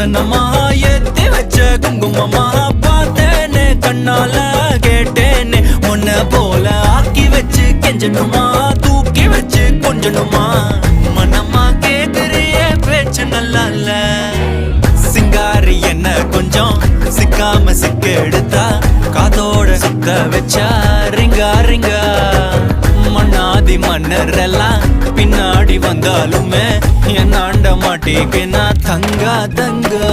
சந்தனமா ஏத்தி வச்ச குங்குமமா பார்த்தேனே கண்ணால கேட்டேனே உன்ன போல ஆக்கி வச்சு கெஞ்சணுமா தூக்கி வச்சு கொஞ்சணுமா மனமா கேக்குறிய பேச்சு நல்லா இல்ல சிங்காரி என்ன கொஞ்சம் சிக்காம சிக்க எடுத்தா காதோட சுத்த வச்சா ரிங்கா ரிங்கா மண்ணாதி மன்னர் எல்லாம் பின்னாடி வந்தாலுமே என் ஆண்ட மாட்டேக்கு நான் தங்கா தங்கா